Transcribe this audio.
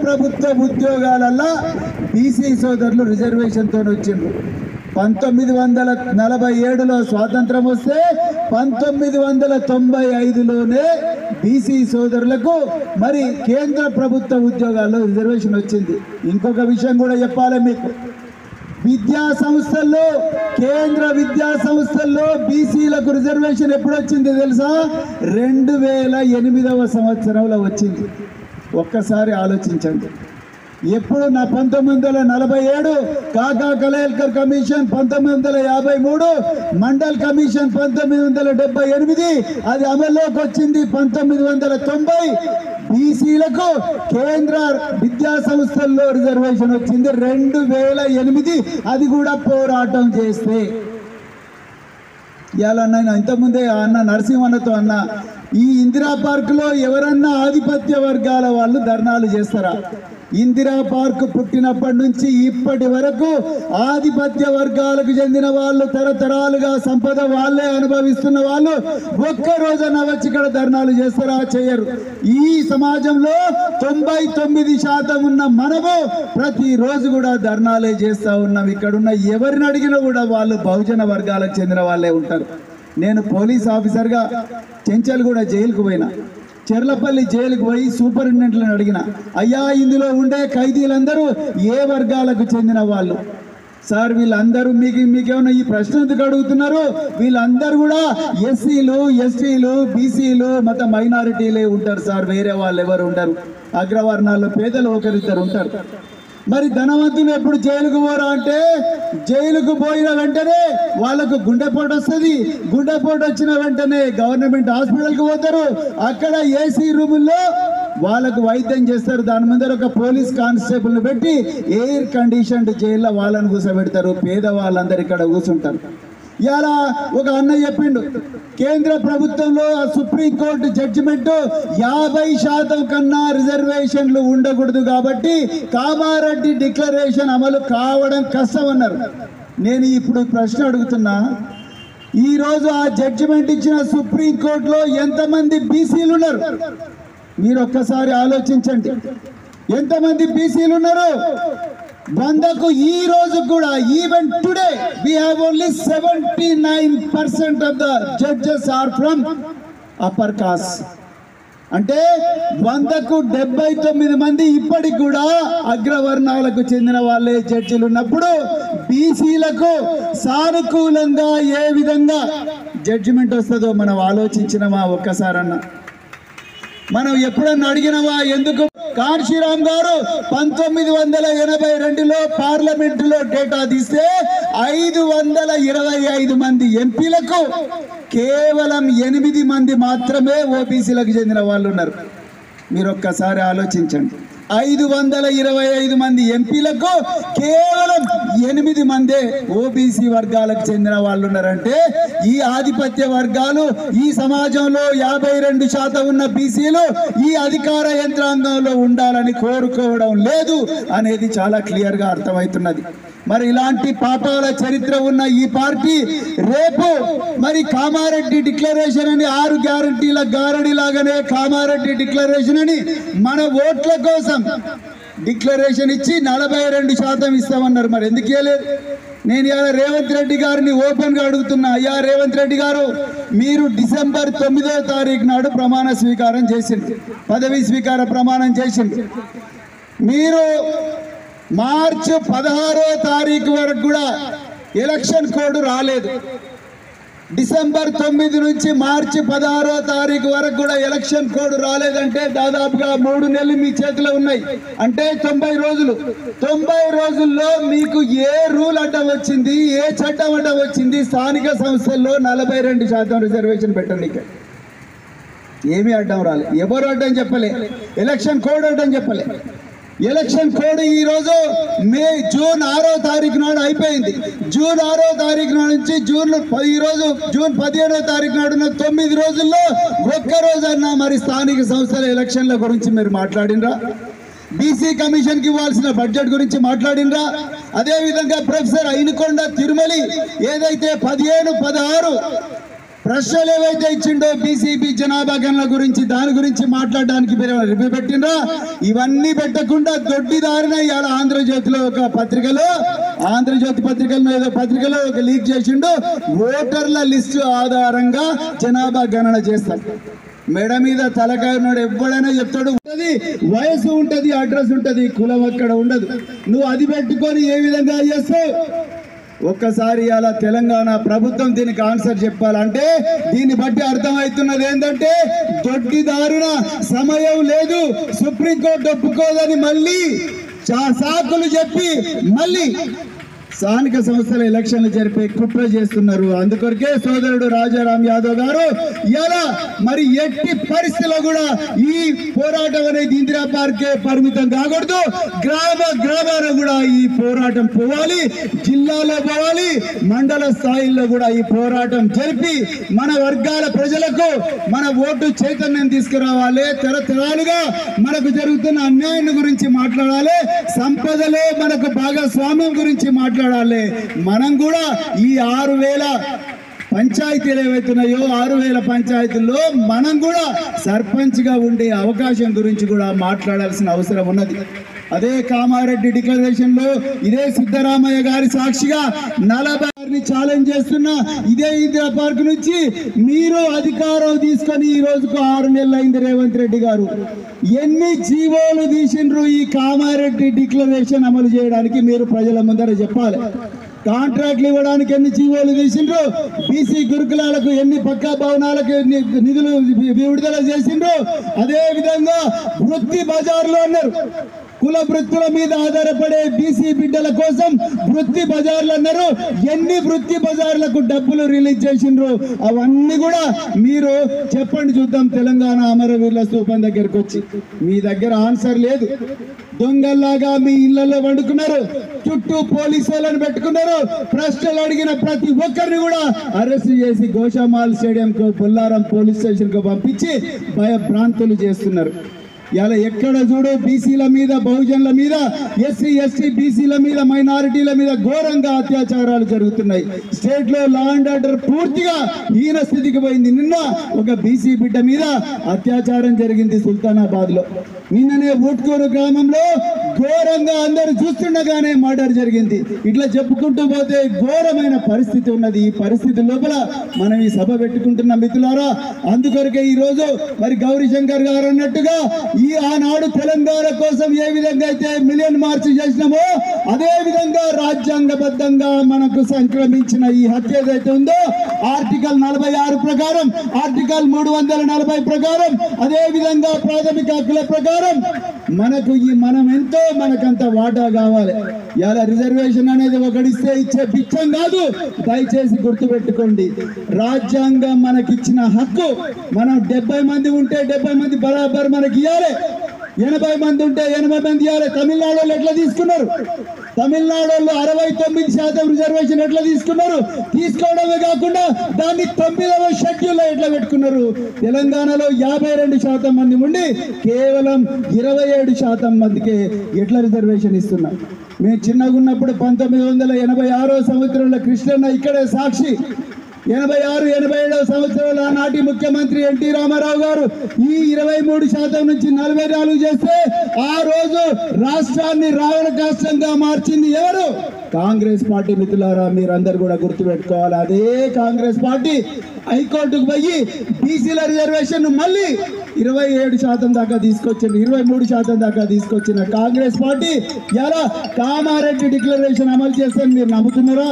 ప్రభుత్వ ఉద్యోగాలల్లో బీసీ సోదరులు రిజర్వేషన్తో వచ్చిండ్రు. 1947లో స్వాతంత్రం వస్తే 1995లోనే బీసీ సోదరులకు మరి కేంద్ర ప్రభుత్వ ఉద్యోగాల్లో రిజర్వేషన్ వచ్చింది. ఇంకొక విషయం కూడా చెప్పాలి మీకు, విద్యా సంస్థల్లో కేంద్ర విద్యా సంస్థల్లో బీసీలకు రిజర్వేషన్ ఎప్పుడు వచ్చింది తెలుసా? 2008వ సంవత్సరంలో వచ్చింది. ఒక్కసారి ఆలోచించండి. ఎప్పుడు 1947 కాకా కలేల్కర్ కమిషన్ 1953, మండల్ కమిషన్ 1978, అది అమల్లోకి వచ్చింది 1990. బీసీలకు కేంద్ర విద్యా సంస్థల్లో రిజర్వేషన్ వచ్చింది 2008, అది కూడా పోరాటం చేస్తే. ఇవాళ నేను ఇంతకుముందే అన్న నరసింహన్నతో అన్న, ఈ ఇందిరా పార్కులో ఎవరన్నా ఆధిపత్య వర్గాల వాళ్ళు ధర్నాలు చేస్తారా? ఇందిరా పార్క్ పుట్టినప్పటి నుంచి ఇప్పటి వరకు ఆధిపత్య వర్గాలకు చెందిన వాళ్ళు తరతరాలుగా సంపద వాళ్ళే అనుభవిస్తున్న వాళ్ళు ఒక్కరోజన వచ్చి ఇక్కడ ధర్నాలు చేస్తారా? చేయరు. ఈ సమాజంలో 99% ఉన్న మనము ప్రతిరోజు కూడా ధర్నాలే చేస్తూ ఉన్నాం. ఇక్కడున్న ఎవరిని అడిగినా కూడా వాళ్ళు బహుజన వర్గాలకు చెందిన వాళ్ళే ఉంటారు. నేను పోలీస్ ఆఫీసర్గా చెంచల్గూడ జైలుకు పోయినా, చెర్లపల్లి జైలుకు పోయి సూపరింటెండెంట్లను అడిగిన, అయ్యా ఇందులో ఉండే ఖైదీలందరూ ఏ వర్గాలకు చెందిన వాళ్ళు? సార్ వీళ్ళందరూ మీకేమన్నా ఈ ప్రశ్న ఎందుకు అడుగుతున్నారు? వీళ్ళందరూ కూడా ఎస్సీలు, ఎస్టీలు, బీసీలు, మత మైనారిటీలే ఉంటారు సార్, వేరే వాళ్ళు ఎవరు ఉండరు. అగ్రవర్ణాల్లో పేదలు ఒకరిద్దరు ఉంటారు. మరి ధనవంతులు ఎప్పుడు జైలుకు పోరా అంటే, జైలుకు పోయిన వెంటనే వాళ్ళకు గుండెపోటు వస్తుంది. గుండెపోటు వచ్చిన వెంటనే గవర్నమెంట్ హాస్పిటల్కి పోతారు. అక్కడ ఏసీ రూముల్లో వాళ్ళకు వైద్యం చేస్తారు. దాని ముందర ఒక పోలీస్ కానిస్టేబుల్ని పెట్టి ఎయిర్ కండిషన్డ్ జైల్లో వాళ్ళని కూర్చోబెడతారు. పేదవాళ్ళందరూ ఇక్కడ కూర్చుంటారు. ఇలా ఒక అన్న చెప్పిండు, కేంద్ర ప్రభుత్వంలో సుప్రీంకోర్టు జడ్జిమెంట్ 50% కన్నా రిజర్వేషన్లు ఉండకూడదు కాబట్టి కామారెడ్డి డిక్లరేషన్ అమలు కావడం కష్టం అన్నారు. నేను ఇప్పుడు ప్రశ్న అడుగుతున్నా, ఈరోజు ఆ జడ్జిమెంట్ ఇచ్చిన సుప్రీంకోర్టులో ఎంతమంది బీసీలు ఉన్నారు? మీరు ఒక్కసారి ఆలోచించండి. ఎంతమంది బీసీలు ఉన్నారు? 100కు ఈ రోజు కూడా, even today we have only 79% of the judges are from upper caste. అంటే 100కు 79 మంది ఇప్పటికి కూడా అగ్రవర్ణాలకు చెందిన వాళ్ళే జడ్జిలు ఉన్నప్పుడు బీసీలకు సానుకూలంగా ఏ విధంగా జడ్జిమెంట్ వస్తుందో మనం ఆలోచించినమా ఒక్కసారన్నా? మనం ఎప్పుడన్నా అడిగినవా? ఎందుకు? కాన్షీరామ్ గారు 1982లో పార్లమెంటులో డేటా తీస్తే 525 మంది ఎంపీలకు కేవలం 8 మంది మాత్రమే ఓబీసీలకు చెందిన వాళ్ళు ఉన్నారు. మీరు ఒక్కసారి ఆలోచించండి. 525 మంది ఎంపీలకు కేవలం 8 మందే ఓబీసీ వర్గాలకు చెందిన వాళ్ళు ఉన్నారంటే, ఈ ఆధిపత్య వర్గాలు ఈ సమాజంలో 52% ఉన్న బీసీలు ఈ అధికార యంత్రాంగంలో ఉండాలని కోరుకోవడం లేదు అనేది చాలా క్లియర్గా అర్థమవుతున్నది. మరి ఇలాంటి పాపాల చరిత్ర ఉన్న ఈ పార్టీ రేపు మరి కామారెడ్డి డిక్లరేషన్ అని 6 గ్యారంటీల గారడి లాగానే కామారెడ్డి డిక్లరేషన్ అని మన ఓట్ల కోసం డిక్లరేషన్ ఇచ్చి 42% ఇస్తామన్నారు. మరి ఎందుకు ఇవ్వలేదు? నేను ఇలా రేవంత్ రెడ్డి గారిని ఓపెన్గా అడుగుతున్నా, అయ్యా రేవంత్ రెడ్డి గారు, మీరు డిసెంబర్ 9వ తారీఖు నాడు ప్రమాణ స్వీకారం చేసింది, పదవీ స్వీకార ప్రమాణం చేసింది. మీరు మార్చి 16వ తారీఖు వరకు కూడా ఎలక్షన్ కోడ్ రాలేదు. డిసెంబర్ 9 నుంచి మార్చి 16వ తారీఖు వరకు కూడా ఎలక్షన్ కోడ్ రాలేదంటే దాదాపుగా 3 నెలలు మీ చేతిలో ఉన్నాయి. అంటే 90 రోజులు. 90 రోజుల్లో మీకు ఏ రూల్ అడ్డం వచ్చింది? ఏ చట్టం అడ్డం వచ్చింది? స్థానిక సంస్థల్లో 42% రిజర్వేషన్ పెట్టండి. ఏమీ అడ్డం రాలేదు. ఎవరు అడ్డం చెప్పలే. ఎలక్షన్ కోడ్ అడ్డం చెప్పలే. ఎలక్షన్ కోడ్ ఈరోజు జూన్ 6వ తారీఖు నాడు అయిపోయింది. జూన్ 6వ తారీఖు నాడు నుంచి ఈరోజు జూన్ 17వ తారీఖు నాడు 9 రోజుల్లో ఒక్కరోజన్నా మరి స్థానిక సంస్థల ఎలక్షన్ల గురించి మీరు మాట్లాడినరా? బీసీ కమిషన్కి ఇవ్వాల్సిన బడ్జెట్ గురించి మాట్లాడినరా? అదేవిధంగా ప్రొఫెసర్ అయినకొండ తిరుమలి ఏదైతే 15, 16 ప్రశ్నలు ఏవైతే ఇచ్చిండో బీసీబీ జనాభా గణన గురించి దాని గురించి మాట్లాడడానికి రివ్యూ పెట్టిండ్రా ఇవన్నీ పెట్టకుండా దొడ్డిదారిన ఇవాళ ఆంధ్రజ్యోతిలో ఒక పత్రికలో ఏదో పత్రికలో ఒక లీక్ చేసిండు ఓటర్ల లిస్టు ఆధారంగా జనాభా గణన చేస్తారు మెడ మీద తలకాయ ఉన్నాడు ఎప్పుడైనా చెప్తాడు ఉంటది వయసు ఉంటది అడ్రస్ ఉంటది కులం అక్కడ ఉండదు నువ్వు అది పెట్టుకొని ఏ విధంగా చేస్తావు ఒక్కసారి అలా తెలంగాణ ప్రభుత్వం దీనికి ఆన్సర్ చెప్పాలంటే దీన్ని బట్టి అర్థమవుతున్నది ఏంటంటే దొడ్డిదారుణ సమయం లేదు సుప్రీంకోర్టు ఒప్పుకోదని మళ్ళీ సాకులు చెప్పి మళ్ళీ స్థానిక సంస్థల ఎలక్షన్లు జరిపే కుట్ర చేస్తున్నారు అందుకొరకే సోదరుడు రాజారాం యాదవ్ గారు ఇలా మరి ఎట్టి పరిస్థితుల్లో కూడా ఈ పోరాటం అనేది ఇందిరా పార్కే పరిమితం కాకూడదు గ్రామాన కూడా ఈ పోరాటం పోవాలి జిల్లాలో పోవాలి మండల స్థాయిలో కూడా ఈ పోరాటం జరిపి మన వర్గాల ప్రజలకు మన ఓటు చైతన్యం తీసుకురావాలి తరతరాలుగా మనకు జరుగుతున్న అన్యాయం గురించి మాట్లాడాలి సంపదలో మనకు భాగస్వామ్యం గురించి మాట్లాడాలి మనం కూడా ఈ 6000 పంచాయతీలు ఏవైతున్నాయో 6000 పంచాయతీల్లో మనం కూడా సర్పంచ్ గా ఉండే అవకాశం గురించి కూడా మాట్లాడాల్సిన అవసరం ఉన్నది అదే కామారెడ్డి డిక్లరేషన్ లో ఇదే సిద్ధరామయ్య గారి సాక్షిగా 40 ఛాలెంజ్ చేస్తున్న ఇదే ఇందిరా పార్క్ నుంచి మీరు అధికారం తీసుకొని ఈ రోజుకు 6 నెలలు అయింది రేవంత్ రెడ్డి గారు ఎన్ని జీవోలు తీసిండ్రు ఈ కామారెడ్డి డిక్లరేషన్ అమలు చేయడానికి మీరు ప్రజల ముందర చెప్పాలి కాంట్రాక్ట్లు ఇవ్వడానికి ఎన్ని జీవోలు తీసిండ్రు బీసీ గురుకులాలకు ఎన్ని పక్కా భవనాలకు నిధులు విడుదల చేసిండ్రు అదే విధంగా వృత్తి బజార్లో అన్నారు కుల వృత్తుల మీద ఆధారపడే బీసీ బిడ్డల కోసం వృత్తి బజార్లు అన్నారు ఎన్ని వృత్తి బజార్లకు డబ్బులు రిలీజ్ చేసిండ్రు అవన్నీ కూడా మీరు చెప్పండి చూద్దాం తెలంగాణ అమరవీరుల స్థూపం దగ్గరకు వచ్చి మీ దగ్గర ఆన్సర్ లేదు దొంగల్లాగా మీ ఇళ్లలో వండుకున్నారు చుట్టూ పోలీసు వాళ్ళని పెట్టుకున్నారు ప్రశ్నలు అడిగిన ప్రతి ఒక్కరిని కూడా అరెస్ట్ చేసి గోషామాల్ స్టేడియం కు పొల్లారం పోలీస్ స్టేషన్ కు పంపించి భయభ్రాంతులు చేస్తున్నారు ఇలా ఎక్కడ చూడు బీసీల మీద బహుజనుల మీద ఎస్సీ ఎస్టీ బీసీల మీద మైనారిటీల మీద ఘోరంగా అత్యాచారాలు జరుగుతున్నాయి స్టేట్ లో లా అండ్ ఆర్డర్ పూర్తిగా హీన స్థితికి పోయింది నిన్న ఒక బీసీ బిడ్డ మీద అత్యాచారం జరిగింది సుల్తానాబాద్ లో నిన్ననే ఊట్కూరు గ్రామంలో ఘోరంగా అందరూ చూస్తుండగానే మర్డర్ జరిగింది ఇట్లా చెప్పుకుంటూ పోతే ఘోరమైన పరిస్థితి ఉన్నది ఈ పరిస్థితి లోపల మనం ఈ సభ పెట్టుకుంటున్న మిత్రులారా అందుకొరకే ఈ రోజు మరి గౌరీ శంకర్ గారు అన్నట్టుగా ఈ ఆనాడు తెలంగాణ కోసం ఏ విధంగా అయితే మిలియన్ మార్చ్ చేసినామో అదే విధంగా రాజ్యాంగబద్ధంగా మనకు సంక్రమించిన ఈ హత్య ఏదైతే ఉందో ఆర్టికల్ 46 ప్రకారం ఆర్టికల్ 340 ప్రకారం అదే విధంగా ప్రాథమిక హక్కుల ప్రకారం మనకు ఈ మనం ఎంతో మనకంత వాటా కావాలి ఇలా రిజర్వేషన్ అనేది ఒకడిస్తే ఇచ్చే బిచ్చం కాదు దయచేసి గుర్తుపెట్టుకోండి రాజ్యాంగం మనకిచ్చిన హక్కు మనం 70 మంది ఉంటే 70 మంది బరాబర్ మనకి ఇవ్వాలి 80 మంది ఉంటే 80 మంది ఇవ్వాలి తమిళనాడు ఎట్లా తీసుకున్నారు తమిళనాడు 69% రిజర్వేషన్ ఎట్లా తీసుకున్నారు తీసుకోవడమే కాకుండా దాన్ని 9వ షెడ్యూల్ లో ఎట్లా పెట్టుకున్నారు తెలంగాణలో 52% మంది ఉండి కేవలం 27% మందికి ఎట్లా రిజర్వేషన్ ఇస్తున్నారు మేము చిన్నగా ఉన్నప్పుడు 1986 సంవత్సరంలో కృష్ణన్న ఇక్కడే సాక్షి 86-87 సంవత్సరాల నాటి ముఖ్యమంత్రి ఎన్టీ రామారావు గారు ఈ 23% నుంచి 44 చేస్తే ఆ రోజు రాష్ట్రాన్ని రావణ రాష్ట్రంగా మార్చింది ఎవరు కాంగ్రెస్ పార్టీ మిత్రులారా మీరందరూ కూడా గుర్తుపెట్టుకోవాలి అదే కాంగ్రెస్ పార్టీ హైకోర్టుకు పోయి బీసీల రిజర్వేషన్ మళ్ళీ 27% దాకా తీసుకొచ్చింది 23% దాకా తీసుకొచ్చిన కాంగ్రెస్ పార్టీ ఎలా కామారెడ్డి డిక్లరేషన్ అమలు చేస్తే మీరు నమ్ముతున్నారా